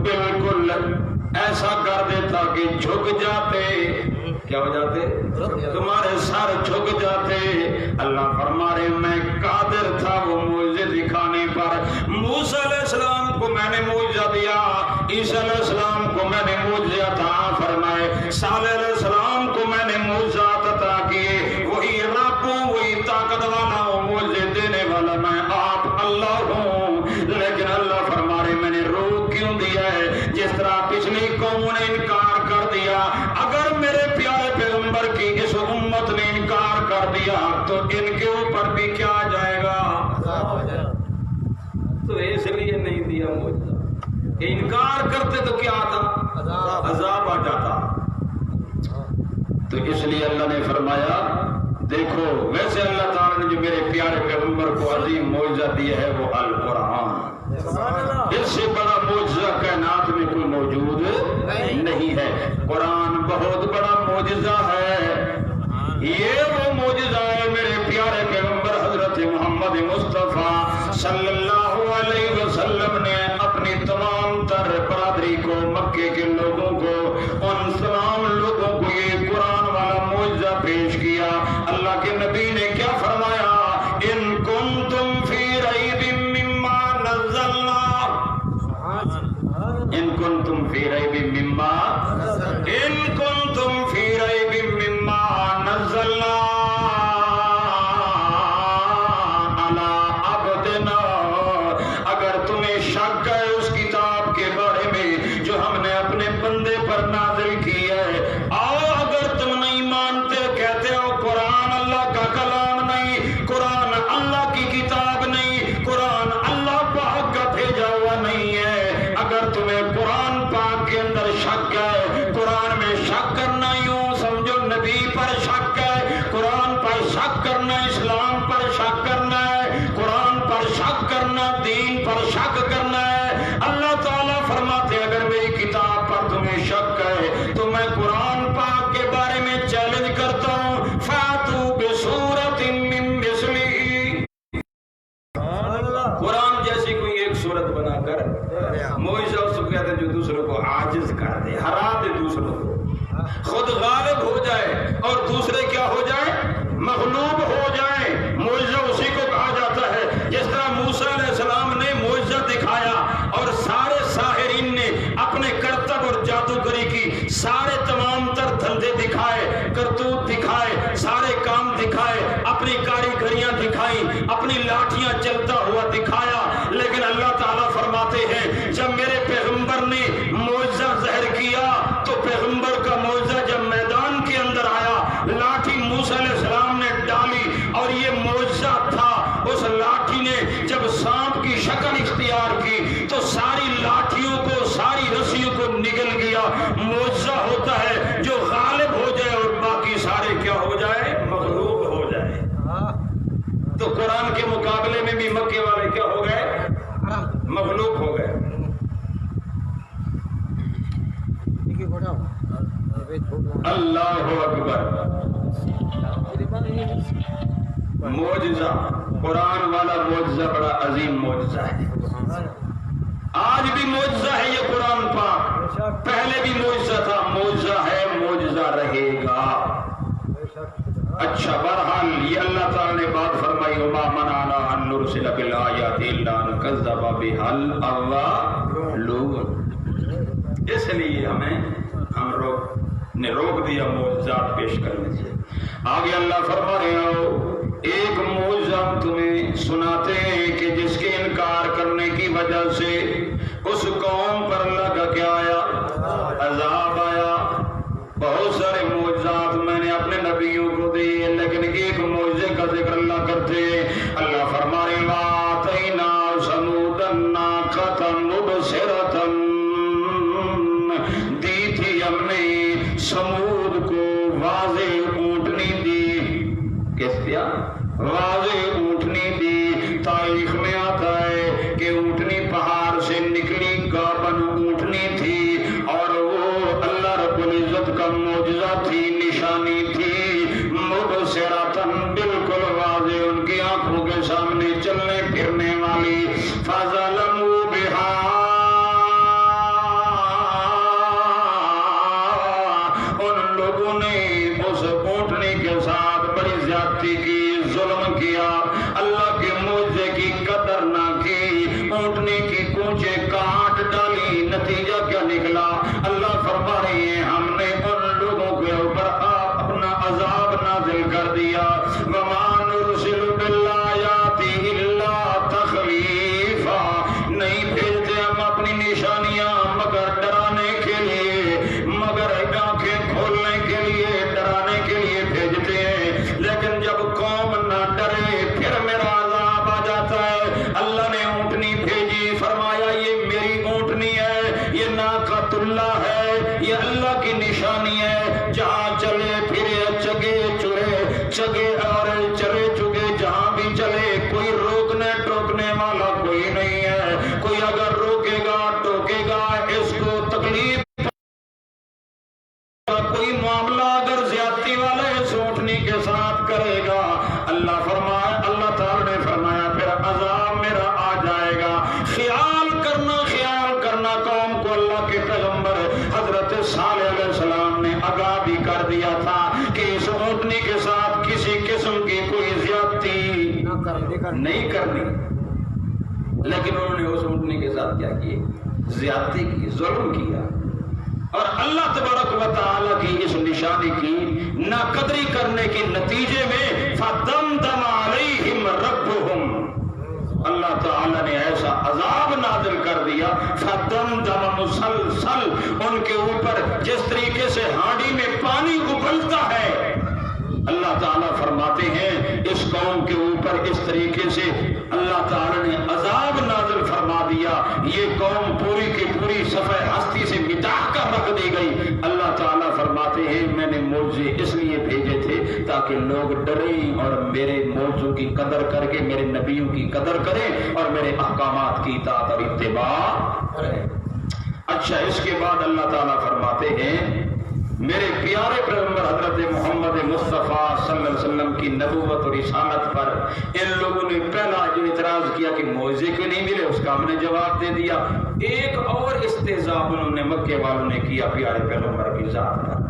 [SPEAKER 1] بالکل ایسا کر دیتا کہ جھک جاتے، کیا ہو جاتے؟ تمہارے سر جھک جاتے۔ اللہ فرما رہے میں قادر تھا وہ معجزے دکھانے پر۔ موسیٰ علیہ السلام کو میں نے معجزہ دیا، عیسیٰ علیہ السلام کو میں نے معجزے عطا فرمائے، صالح علیہ السلام کو میں نے معجزات عطا کیے۔ وہی رب ہوں، وہی طاقت والا ہوں، معجزے دینے والا میں آپ اللہ ہوں۔ لیکن اللہ فرما رہے میں نے روک کیوں دیا ہے؟ جس طرح پچھلی قوموں نے انکار کر دیا، اگر میرے پیارے پیغمبر کی اس امت نے انکار کر دیا تو ان کے اوپر بھی کیا آ جائے گا؟ تو اس لیے نہیں دیا معجزہ، کہ انکار کرتے تو کیا آتا؟ عذاب آ جاتا۔ تو اس لیے اللہ نے فرمایا دیکھو، ویسے اللہ تعالیٰ نے جو میرے پیارے پیغمبر کو عظیم معجزہ دیا ہے وہ القرآن، اس سے بڑا معجزہ کائنات میں کوئی موجود نہیں ہے۔ قرآن بہت بڑا معجزہ ہے، یہ وہ معجزہ ہے میرے پیارے پیغمبر حضرت محمد مصطفیٰ صلی اللہ علیہ وسلم نے اپنی تمام تر برادری کو، مکے کے لوگوں کو، ان تمام لوگوں کو یہ قرآن والا معجزہ پیش کیا۔ اللہ کے نبی نے کیا فرمایا؟ ان کنتم فی ریب مما نزلنا، ان کنتم فی ریب مما، ان کنتم فی ریب مما نزلنا علی عبدنا، اگر تمہیں شک ہے اس کتاب کے بارے میں جو ہم نے اپنے بندے پر نازل کی ہے، آؤ اگر تم نہیں مانتے، کہتے ہو قرآن اللہ کا کلام نہیں، قرآن اللہ کی کتاب نہیں، قرآن اللہ پاک کا بھیجا ہوا نہیں، اندر شک ہے. قرآن میں شک کرنا یوں سمجھو نبی پر شک ہے, قرآن پر شک کرنا اسلام پر شک کرنا ہے, قرآن پر شک کرنا دین پر شک کرنا ہے. اللہ تعالیٰ فرماتے اگر میری کتاب پر تمہیں شک ہے تو میں قرآن پاک کے بارے میں چیلنج کرتا ہوں, فاتو بسورۃ من مثلہ, قرآن جیسی کوئی ایک صورت بنا کر معجزہ اس کو کہتے ہیں جو دوسروں کو عاجز کر دے, ہرا دے دوسروں کو, خود غالب ہو جائے اور دوسرے کیا ہو جائے, مغلوب ہو جائے. معجزہ اسی کو کہا جاتا ہے جس طرح موسیٰ علیہ السلام نے معجزہ دکھایا اور سارے ساحرین نے اپنے کرتب اور جادوگری کی سارے تمام تر دھندے دکھائے, کرتوت دکھائے, سارے کام دکھائے, اپنی کاریگریاں دکھائیں, اپنی لاٹھیاں چلتا ہوا دکھایا. لیکن اللہ تعالیٰ فرماتے ہیں جب میرے پیغمبر نے معجزہ ظاہر کیا تو پیغمبر کا معجزہ جب میدان کے اندر آیا, لاٹھی موسیٰ علیہ السلام نے ڈالی اور یہ معجزہ تھا. اس لاٹھی نے جب سانپ کی شکل اختیار کی تو ساری لاٹھیوں کو, ساری رسیوں کو نگل گیا. معجزہ ہوتا ہے جو غالب ہو جائے اور باقی سارے کیا ہو جائے, مغلوب ہو جائے. تو قرآن کے مقابلے میں بھی مکے والے کیا ہو گئے, مغلوب ہو گئے. اللہ اکبر. معجزہ, قرآن والا معجزہ بڑا عظیم معجزہ ہے. آج بھی معجزہ ہے یہ قرآن پاک, پہلے بھی معجزہ تھا, معجزہ ہے, معجزہ رہے گا. اچھا بہرحال یہ اللہ تعالیٰ نے بات فرمائی وما منعنا ان نرسل بالآیات الا ان کذب بها الاولون, اس لیے ہم روک دیا معجزات پیش کرنے سے. آگے اللہ فرما رہے ہو ایک معجزہ ہم تمہیں سناتے ہیں کہ جس کے انکار کرنے کی وجہ سے اس قوم پر اللہ کا کیا آیا, عذاب آیا. بہت سارے معجزات میں نے اپنے نبیوں کو دیے لیکن ایک معجزے کا ذکر اللہ کرتے ہیں. اللہ فرما رہے وَآتَيْنَا ثَمُودَ النَّاقَةَ مُبْصِرَةً, دی تھی ہم نے سمود کو واضح اونٹنی دی. کس دیا, واضح اونٹنی دی. تاریخ میں آتا ہے کہ اونٹنی پہاڑ سے نکلی گابن اونٹنی تھی اور وہ اللہ رب العزت کا معجزہ تھی, نشانی تھی. مبصراتن, بالکل واضح, ان کی آنکھوں کے سامنے چلنے پھرنے والی. فظلموا بها, ان لوگوں نے اس اونٹنی کے ساتھ بڑی زیادتی کی, ظلم کیا, اللہ کے معجزے کی قدر نہ کی, اونٹنی کی کونچے کاٹ ڈالی. نتیجہ کیا نکلا, اللہ فرما رہے ہیں ہم نے ان لوگوں کے اوپر اپنا عذاب نازل کر دیا. وما نرسل بالآیات الا تخویفا, نہیں بھیجتے ہم اپنی نشانیاں مگر ڈرانے کے لیے, مگر آنکھیں کھولنے کے لیے, ڈرانے کے لیے بھیجتے ہیں. لیکن جب قوم نہ ڈرے پھر میرا عذاب آ جاتا ہے. اللہ نے اونٹنی بھیجی, فرمایا یہ میری اونٹنی ہے, یہ ناقۃ اللہ ہے, یہ اللہ کی نشانی ہے. جہاں چلے پھرے چگے چرے چگے اور چرے چگے, جہاں بھی چلے کوئی روکنے ٹوکنے والا کوئی نہیں ہے. کوئی اگر روکے گا ٹوکے گا اس کو تکلیف, کوئی معاملہ اگر زیادتی والا اس اونٹنی کے ساتھ کرے گا, اللہ فرمایا, اللہ تعالی نے فرمایا پھر عذاب میرا آ جائے گا. خیال کرنا قوم کو اللہ کے پیغمبر حضرت صالح علیہ السلام نے آگاہ بھی کر دیا تھا کہ اس اونٹنی کے ساتھ کسی قسم کی کوئی زیادتی نہیں کرنی. لیکن انہوں نے اس اونٹنی کے ساتھ کیا کی, زیادتی کی, ظلم کیا. اور اللہ تبارک و تعالی کی اس نشانی کی ناقدری کرنے کے نتیجے میں فدمدم علیہم ربہم, اللہ تعالی نے ایسا عذاب نازل کر دیا, فدمدم مسلسل, ان کے اوپر جس طریقے سے ہانڈی میں پانی ابلتا ہے. اللہ تعالیٰ فرماتے ہیں اس قوم کے اوپر اس طریقے سے اللہ تعالیٰ نے عذاب نازل فرما دیا. یہ قوم پوری کی پوری صفحہ ہستی سے مٹا کر تاکہ لوگ ڈریں اور میرے موضوع کی قدر کر کے میرے نبیوں کی قدر کریں اور میرے احکامات کی اطاعت اور اتباع کریں۔ اچھا، اس کے بعد اللہ تعالیٰ فرماتے ہیں میرے پیارے پیغمبر حضرت محمد مصطفیٰ صلی اللہ علیہ وسلم کی نبوت اور رسالت پر ان لوگوں نے پہلا جو اعتراض کیا کہ معجزے کیوں نہیں ملے، اس کا ہم نے جواب دے دیا۔ ایک اور استہزاء انہوں نے مکے والوں نے کیا پیارے پیغمبر کی ذات پر۔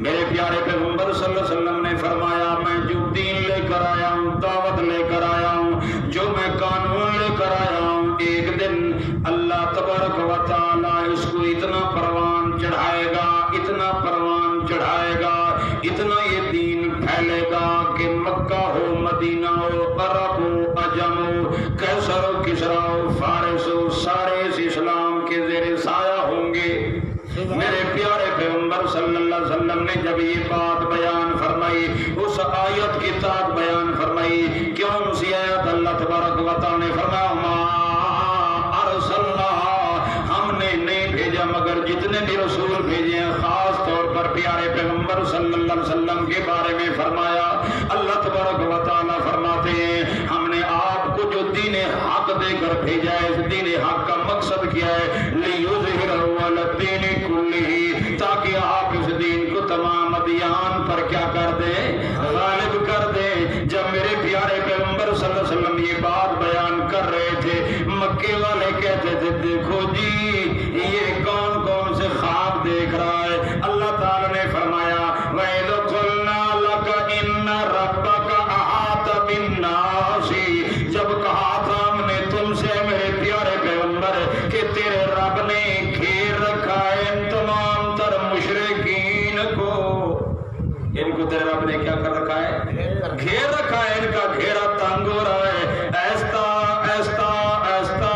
[SPEAKER 1] میرے پیارے پیغمبر صلی اللہ علیہ وسلم نے فرمایا میں جو دین لے کر آیا ہوں، دعوت لے کر آیا ہوں، جو میں قانون لے کر آیا ہوں، ایک دن اللہ تبارک و تعالی اس کو اتنا پروان چڑھائے گا، اتنا پروان چڑھائے گا، اتنا یہ دین پھیلے گا کہ مکہ ہو، مدینہ ہو، عرب ہو، عجم ہو، قیصر ہو، کسریٰ ہو، فارس ہو، سارے اس اسلام کے زیر سایہ ہوں گے۔ میرے پیارے پیغمبر صلی اللہ علیہ وسلم نے جب یہ بات بیان فرمائی، اس آیت کی تات بیان فرمائی، کیوں سی آیت اللہ تبارک و تعالی نے فرمایا ما ارسلنا، ہم نے نہیں بھیجا مگر جتنے بھی رسول بھیجے ہیں، خاص طور پر پیارے پیغمبر صلی اللہ علیہ وسلم کے بارے میں فرمایا۔ اللہ تبارک و تعالی فرماتے ہیں ہم نے آپ کو جو دین حق دے کر بھیجا ہے، اس دین حق کا مقصد کیا ہے لیظہرہ علی الدین کلہ، تاکہ آپ اس دین کو تمام ادیان پر کیا کر دیں، غالب کر دیں۔ جب میرے پیارے پیغمبر صلی اللہ علیہ وسلم یہ بات بیان کر رہے تھے، مکے والے کہتے تھے دیکھو جی یہ کون کون سے خواب دیکھ رہا ہے۔ اللہ تعالی نے فرمایا وَإِذْ قُلْنَا لَكَ إِنَّ رَبَّكَ أَحَاطَ بِالنَّاسِ، جب کہا تھا ہم نے تم سے میرے پیارے پیغمبر کہ تیرے رب نے گھیر رکھا ہے ان تمام تر مشرکین کو، ان کو تیرے رب نے کیا کر رکھا ہے، گھیر رکھا ہے، ان کا گھیرا تنگ ہو رہا ہے، ایستا ایستا ایستا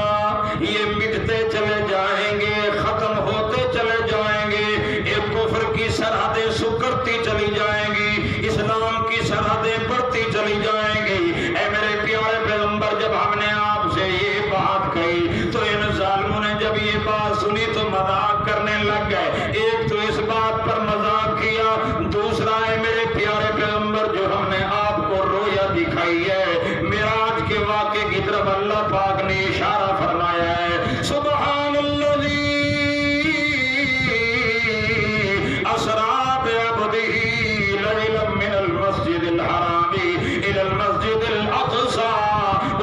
[SPEAKER 1] یہ مٹتے چلے جائیں گے، ختم ہوتے چلے جائیں گے، ایک کفر کی سرحدیں سکڑتی چلی جائیں گی، اسلام کی سرحدیں بڑھتی چلی جائیں گی۔ اے میرے پیارے پیغمبر جب ہم نے آپ سے یہ بات کہی تو ان ظالموں نے جب یہ بات سنی تو مذاق کرنے لگ گئے۔ ایک تو اس بات پر مذاق کیا، دوسرا ہے میرے پیارے پیغمبر جو ہم نے آپ کو رویا دکھائی ہے، معراج کے واقعے کی طرف اللہ پاک نے اشارہ فرمایا ہے، سبحان الذی اسریٰ بعبدہ لیلا من المسجد الحرام الی المسجد الاقصی،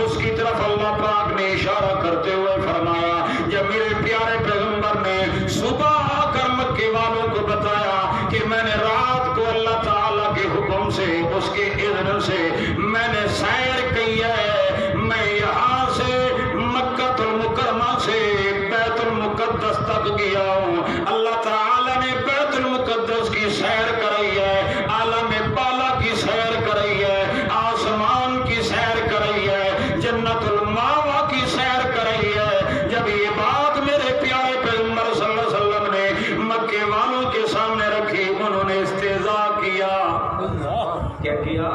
[SPEAKER 1] اس کی طرف اللہ پاک نے اشارہ کرتے ہوئے فرمایا جب میرے پیارے پیغمبر نے صبح آ کر مکے والوں کو بتایا کہ میں نے رات کو اللہ تعالیٰ کے حکم سے، اس کے اذن سے میں نے سیر کی ہے، میں یہاں سے مکہ المکرمہ سے بیت المقدس تک گیا ہوں، اللہ تعالیٰ نے بیت المقدس کی سیر کرائی ہے، عالم بالا کی سیر کرائی ہے، آسمان کی سیر کرائی ہے، جنت الماوا کی سیر کرائی ہے۔ جب یہ بات میرے پیارے پیغمبر صلی اللہ علیہ وسلم نے مکے والوں کے سامنے رکھی، انہوں نے استہزاء کیا، کیا کیا،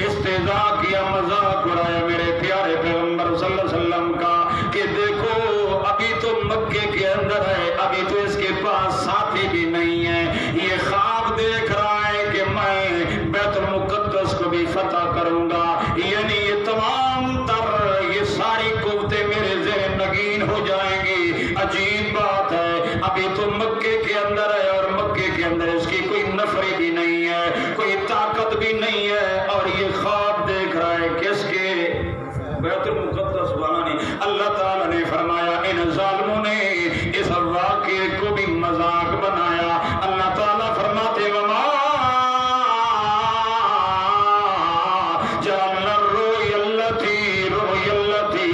[SPEAKER 1] استہزاء کیا، مذاق اڑایا میرے پیارے پیغمبر صلی اللہ علیہ وسلم کا کہ دیکھو ابھی تو مکے کے اندر ہے، ابھی تو اس کے پاس ساتھی بھی نہیں ہے، یہ خواب دیکھ رہا ہے کہ میں بیت المقدس کو بھی فتح کروں گا، یعنی یہ تمام تر یہ ساری قوتیں میرے ذہن نگین ہو جائیں گی۔ عجیب بات ہے، ابھی تو مکے کے اندر ہے اور مکے کے اندر اس کی کوئی نفری بھی نہیں ہے، کوئی طاقت بھی نہیں ہے، اور یہ خواب دیکھ رہا ہے کس کے، بیت المقدس بنانے۔ اللہ تعالیٰ نے فرمایا ان ظالموں نے اس واقعے کو بھی مذاق بنایا۔ اللہ تعالیٰ فرماتے وما جعلنا الرؤيا التي،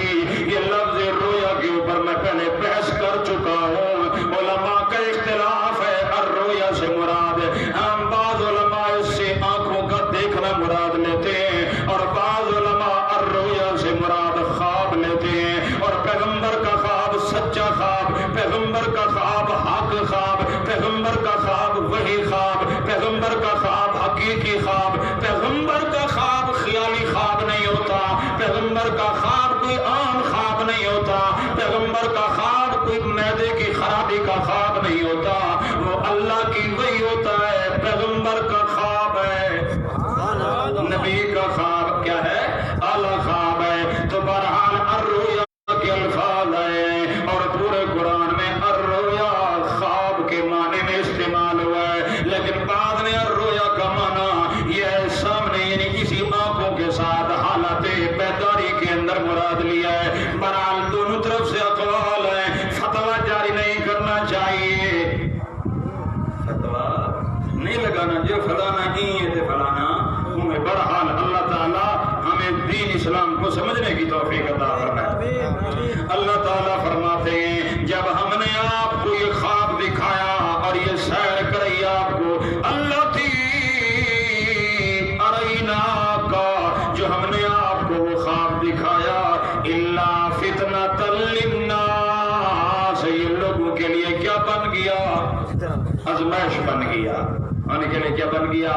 [SPEAKER 1] یہ لفظ رویا کے اوپر میں پہلے بحث کر چکا ہوں، علماء کا اختلاف ہے، الرؤيا سے مراد ہم بعض علماء اس سے آنکھوں کا دیکھنا مراد لیتے ہیں، اور بعض علماء الرؤيا سے مراد خواب لیتے ہیں، اور پیغمبر کا خواب سچا خواب، پیغمبر کا خواب حق خواب، پیغمبر کا خواب وہی خواب، پیغمبر کا خواب حقیقی خواب، پیغمبر کا خواب خیالی خواب نہیں ہوتا، پیغمبر کا خواب کوئی عام خواب نہیں ہوتا، پیغمبر کا خواب کوئی معدے کی خرابی کا خواب نہیں ہوتا، وہ اللہ کی وحی ہوتا ہے، پیغمبر کا خواب ہے۔ لوگوں کے لیے کیا بن گیا؟ آزمائش بن گیا. ان کے لیے کیا بن گیا؟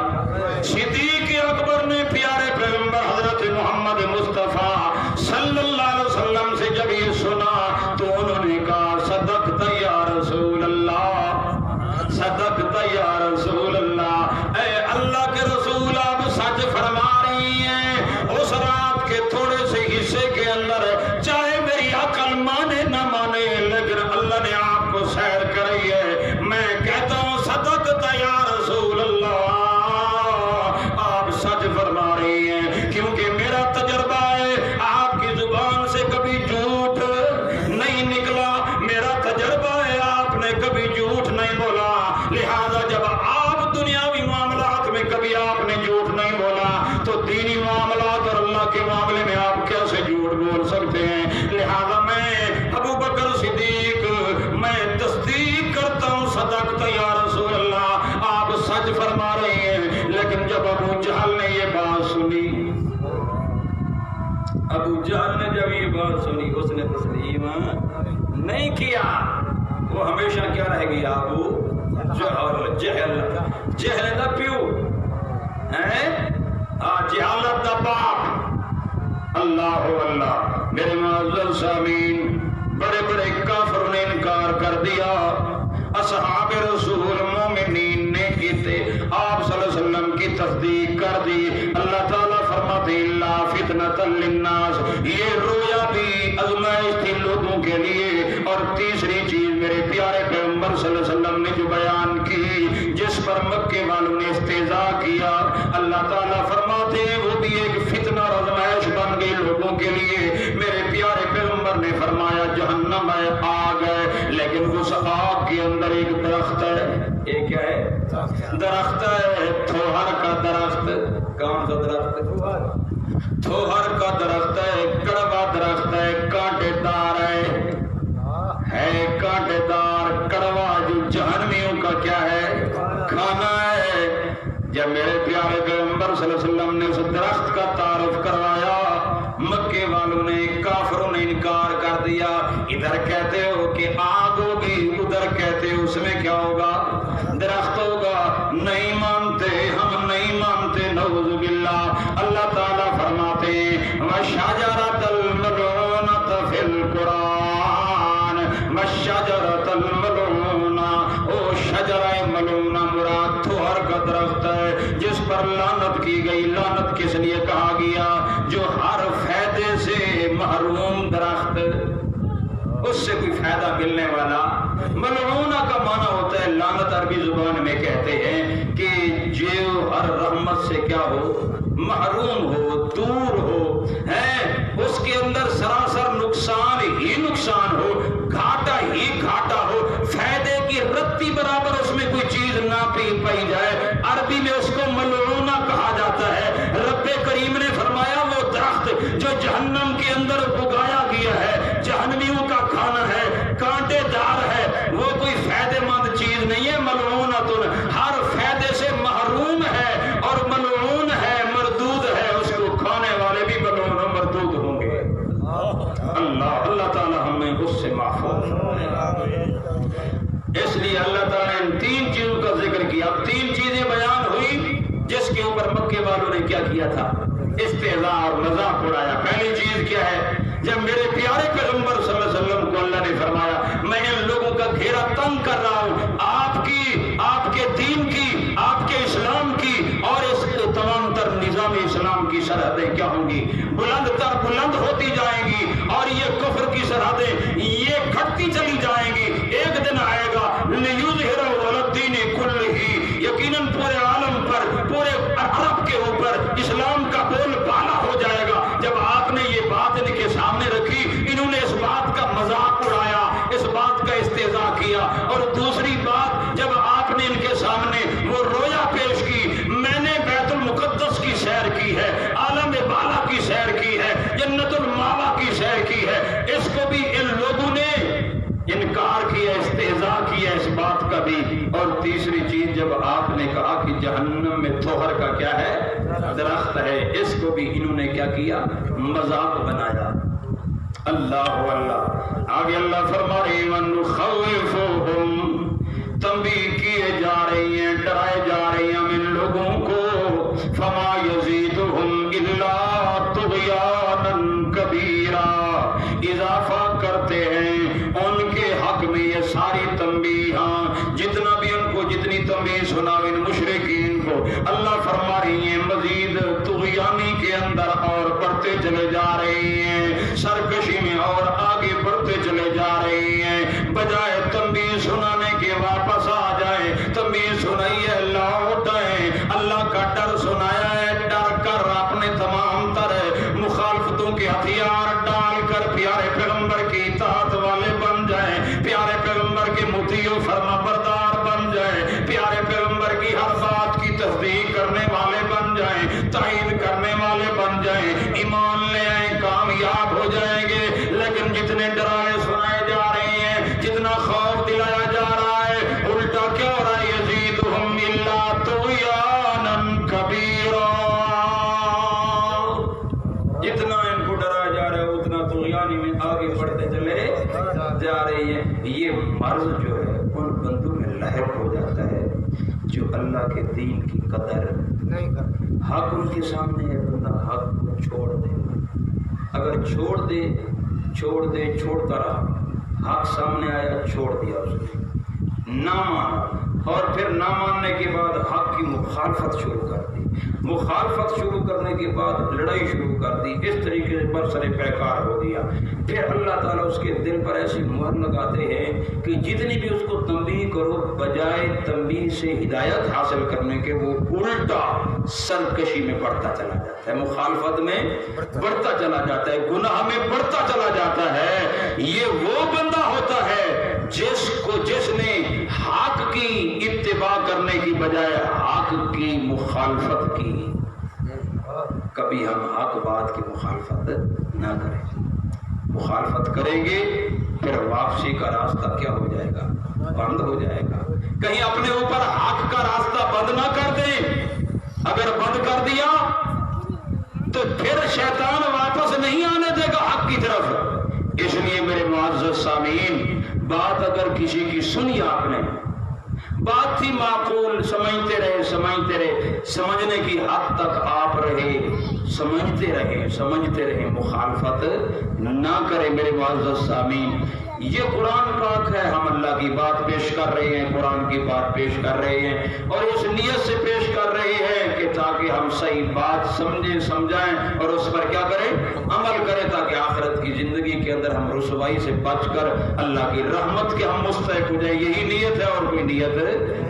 [SPEAKER 1] صدیق اکبر نے پیارے پیغمبر حضرت محمد مصطفیٰ صلی اللہ علیہ وسلم سے جب یہ سنا تو انہوں نے کہا صدقت یا رسول اللہ، صدقت یا رسول اللہ. اے اللہ کے رسول آپ سچ فرما رہی ہیں. اس رات کے تھوڑے سے حصے کے اندر چاہے میری عقل مانے نہ مانے لیکن اللہ نے آپ کو سیر کرائی ہے. میں کہتا ہوں صدقت یا رسول اللہ، آپ سچ فرما رہی ہیں، کیونکہ میرا تجربہ ہے آپ کی زبان سے کبھی جھوٹ نہیں نکلا. میرا تجربہ ہے آپ نے کبھی جھوٹ نہیں بولا. لہذا جب آپ دنیاوی معاملات میں کبھی آپ نے جھوٹ نہیں بولا تو دینی معاملات اور اللہ کے معاملے میں آپ کیسے جھوٹ بول سکتے ہیں؟ لہذا میں ابو بکر صدیق میں تصدیق کرتا ہوں صدقت یا رسول اللہ، آپ سچ فرما رہے ہیں. لیکن جب ابو جہل نے یہ بات سنی، ابو جہل نے جب یہ بات سنی اس نے تسلیم نہیں کیا. وہ ہمیشہ کیا رہ گیا؟ ابو جہل. جہل دا پیو جہالت دا باپ. اللہ اللہ. میرے معزز سامعین، بڑے بڑے کافروں نے انکار کر دیا. اصحاب رسول مومنین نے کیتے آپ صلی اللہ علیہ وسلم کی تصدیق کر دی. اللہ تعالیٰ فرماتے اللہ فتنۃ للناس، یہ رویا بھی آزمائش تھی لوگوں کے لیے. اور تیسری چیز میرے پیارے پیغمبر صلی اللہ علیہ وسلم نے جو بیان کی جس پر مکے والوں نے استہزاء کیا، اللہ تعالیٰ فرماتے ہیں وہ بھی ایک فتنہ اور آزمائش بن گئی لوگوں کے لیے. میرے پیارے پیغمبر نے فرمایا جہنم ہے، آگ ہے، لیکن اس آگ کے اندر ایک درخت ہے. ایک کیا ہے؟ درخت ہے، تھوہر کا درخت. کون سا درخت؟ تھوہر کا درخت ہے، کڑوا درخت ہے، کانٹے دار ہے کانٹے دار کڑوا، جو جہنمیوں کا کیا ہے؟ کھانا ہے. جب میرے پیارے پیغمبر صلی اللہ علیہ وسلم نے اس درخت کا تعارف کروایا، مکے والوں نے کافروں نے انکار کر دیا. ادھر کہتے ہو کہ آگ ہوگی، ادھر کہتے ہو اس میں کیا ہوگا؟ درخت ہوگا. نہیں مانتے، ہم نہیں مانتے، نعوذ باللہ. اللہ تعالیٰ فرماتے ہیں وَشَجَرَةَ الْمَلْعُونَةَ فِي الْقُرْآنِ، وَالشَّجَرَةَ الْمَلْعُونَةَ، او شجرہ ملعونہ مراد تھوہر کا درخت ہے جس پر لعنت کی گئی. لعنت کس لیے کہا گیا؟ جو ہر فائدے سے محروم درخت، اس سے کوئی فائدہ ملنے والا. ملعونہ کا معنی ہوتا ہے لعنت. عربی زبان میں کہتے ہیں کہ جو ہر رحمت سے کیا ہو؟ محروم ہو، دور ہو، ہے اس کے اندر سراسر نقصان ہی نقصان ہو، گھاٹا ہی گھاٹا ہو، فائدے کی رتی برابر اس میں کوئی چیز نہ پائی جائے. عربی میں اس کو ملعونہ کہا جاتا ہے. رب کریم نے فرمایا وہ درخت جو جہنم کے اندر اگایا گیا ہے، جہنمیوں کا کھانا ہے، کانٹے دار ہے، وہ کوئی فائدے مند چیز نہیں ہے. ملعونۃ، ہر فائدے سے محروم ہے اور ملعون ہے، مردود ہے. اس کو کھانے والے بھی ملعون و مردود ہوں گے. اللہ اللہ تعالیٰ ہمیں اس سے محفوظ. اس لیے اللہ تعالیٰ نے ان تین چیزوں کا ذکر کیا. اب تین چیزیں بیان ہوئی جس کے اوپر مکے والوں نے کیا کیا تھا؟ استہزاء اور مذاق اڑایا. پہلی چیز کیا ہے؟ جب میرے پیارے پیغمبر صلی اللہ علیہ وسلم کو اللہ نے فرمایا میں ان لوگوں کا گھیرا تنگ کر رہا ہوں، آپ کی، آپ کے دین کی، آپ کے اسلام کی اور اس تمام تر نظام اسلام کی سرحدیں کیا ہوں گی؟ بلند تر بلند ہوتی جائیں گی اور یہ کفر کی سرحدیں یہ گھٹتی چلی جائیں گی. ایک دن آئے گا لِيُظْهِرَهُ عَلَى الدِّينِ كُلِّهِ، یقیناً پورے عالم پر، پورے عرب کے اوپر اسلام کا بول بالا ہو جائے گا. جب آپ نے یہ بات ان کے سامنے رکھی، انہوں نے اس بات کا مذاق اڑایا، اس بات کا استہزاء کیا. اور دوسری بات، جب آپ نے ان کے سامنے وہ رویا پیش کی، میں نے بیت المقدس کی سیر کی ہے، عالم بالا کی سیر کی ہے، جنت الماوا کی سیر کی ہے، اس کو بھی ان لوگوں نے انکار کیا، استہزاء کیا اس بات کا بھی. اور تیسری چیز، جب آپ نے کہا کہ جہنم میں تھوہر کا کیا ہے؟ درخت ہے، اس کو بھی انہوں نے کیا کیا؟ مذاق بنایا. اللہ اللہ. آگے اللہ فرما رہے وَنُخَوِّفُ سناؤ ان مشرکین کو۔ اللہ فرما رہی ہیں مزید طغیانی کے اندر اور بڑھتے چلے جا رہے ہیں، سرکشی میں اور آگے بڑھتے چلے جا رہے ہیں۔ بجائے تنبیہ سنانے کے واپس آ جائیں، تنبیہ سنائی ہے لوٹ آئیں، اللہ کا ڈر سنایا ہے، ڈر کر اپنے تمام تر مخالفتوں کے ہتھیار ڈال کر پیارے پیغمبر کی اطاعت والے بن جائیں، پیارے پیغمبر کے مطیع و فرما بردار بن جائیں، پیارے پیغمبر کی ہر بات کی تصدیق کرنے والے بن جائیں، تائید کرنے والے بن جائیں، ایمان لے آئیں، کامیاب ہو جائیں گے۔ لیکن جتنے ڈرانے سنائے جا رہے ہیں، جتنا خوف دلایا جا رہا ہے، الٹا کیا ہو رہا ہے؟ یزیدہم الا طغیانا کبیرا۔ جتنا ان کو ڈرایا جا رہا ہے اتنا طغیانی میں آگے بڑھتے چلے جا رہی ہیں۔ یہ مرض جو ہے ان بندوں میں لاحق ہو جاتا ہے جو اللہ کے دین کی قدر نہیں کرتے۔ حق ان کے سامنے ہے، بندہ حق کو چھوڑ دے، اگر چھوڑتا رہا، حق سامنے آیا چھوڑ دیا اس نے، نہ مانا، اور پھر نہ ماننے کے بعد حق کی مخالفت شروع کر دی، مخالفت شروع کرنے کے بعد لڑائی شروع کر دی، اس طریقے سے برسر پیکار ہو گیا۔ پھر اللہ تعالیٰ اس کے دل پر ایسی مہر لگاتے ہیں کہ جتنی بھی اس کو تنبیہ کرو، بجائے تنبیہ سے ہدایت حاصل کرنے کے وہ الٹا سرکشی میں بڑھتا چلا جاتا ہے، مخالفت میں بڑھتا چلا جاتا ہے، گناہ میں بڑھتا چلا جاتا ہے۔ یہ وہ بندہ ہوتا ہے جس نے حق کی اتباع کرنے کی بجائے حق کی مخالفت کی۔ کبھی ہم حق بات کی مخالفت نہ کریں، مخالفت کریں گے پھر واپسی کا راستہ کیا ہو جائے گا؟ بند ہو جائے گا۔ کہیں اپنے اوپر حق کا راستہ بند نہ کر دیں، اگر بند کر دیا تو پھر شیطان واپس نہیں آنے دے گا حق کی طرف۔ اس لیے میرے معزز سامعین، بات اگر کسی کی سنی آپ نے، بات تھی معقول، سمجھتے رہے، سمجھنے کی حد تک آپ رہے، سمجھتے رہے، مخالفت نہ کرے۔ میرے معزز سامعین، یہ قرآن پاک ہے، ہم اللہ کی بات پیش کر رہے ہیں، قرآن کی بات پیش کر رہے ہیں، اور اس نیت سے پیش کر رہے ہیں کہ تاکہ ہم صحیح بات سمجھائیں اور اس پر کیا کریں؟ عمل کریں، تاکہ آخرت کی زندگی کے اندر ہم رسوائی سے بچ کر اللہ کی رحمت کے ہم مستحق ہو جائیں۔ یہی نیت ہے اور کوئی نیت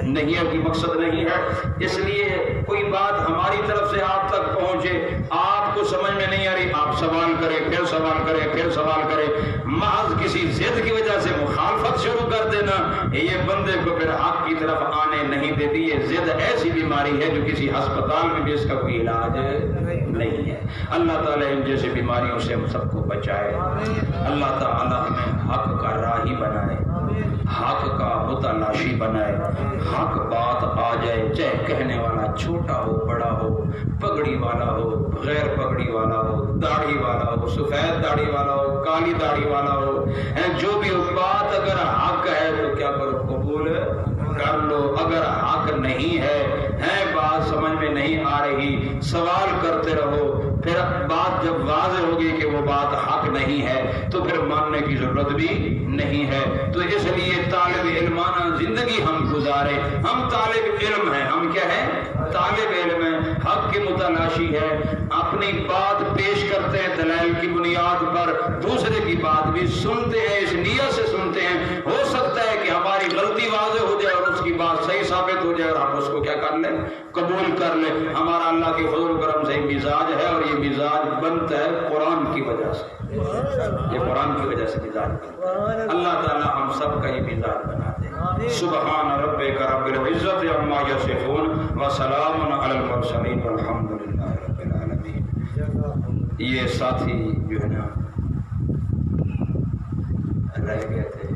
[SPEAKER 1] نہیں ہے، کوئی مقصد نہیں ہے۔ اس لیے کوئی بات ہماری طرف سے آپ تک پہنچے، آپ کو سمجھ میں نہیں آ رہی، آپ سوال کریں، پھر سوال کریں، محض کسی ضد کی وجہ سے مخالفت شروع کر دینا، یہ بندے کو پھر حق کی طرف آنے نہیں دیتی۔ یہ ضد ایسی بیماری ہے جو کسی ہسپتال میں بھی اس کا کوئی علاج نہیں ہے۔ اللہ تعالیٰ ان جیسے بیماریوں سے ہم سب کو بچائے، اللہ تعالیٰ ہمیں حق کا راہی بنائے، حق کا متلاشی بنائے، حق بات آ جائے، چاہے کہنے والا چھوٹا ہو بڑا ہو، پگڑی والا ہو غیر پگڑی والا ہو، داڑھی والا ہو سفید داڑھی والا ہو کالی داڑھی والا ہو، جو بھی بات اگر حق ہے تو کیا کرو؟ قبول کر لو۔ اگر حق نہیں ہے بات سمجھ میں نہیں آ رہی، سوال کرتے رہو، پھر بات جب واضح ہوگی کہ وہ بات حق نہیں ہے تو پھر ماننے کی ضرورت بھی نہیں ہے۔ تو اس لیے طالب علمانہ زندگی ہم گزارے، ہم طالب علم ہیں، ہم کیا ہیں؟ طالب علم ہیں، حق کی متلاشی ہے، اپنی بات پیش کرتے ہیں دلائل کی بنیاد پر، دوسرے کی بات بھی سنتے ہیں، اس نیت سے سنتے ہیں، ہو سکتا ہے کہ ہماری غلطی واضح ہو جائے اور اس کی بات صحیح ثابت ہو جائے اور ہم اس کو کیا کر لیں؟ قبول کر لیں۔ ہمارا اللہ کے فضل و کرم سے مزاج ہے، اور یہ مزاج بنتا ہے قرآن کی وجہ سے، یہ قرآن کی وجہ سے مزاج بنتا ہے۔ اللہ تعالیٰ ہم سب کا یہ مزاج بنا دے۔ سبحان ربک رب العزت عما یصفون وسلام علی المرسلین والحمد للہ رب العالمین۔ یہ ساتھی جو ہے نا رہ گئے تھے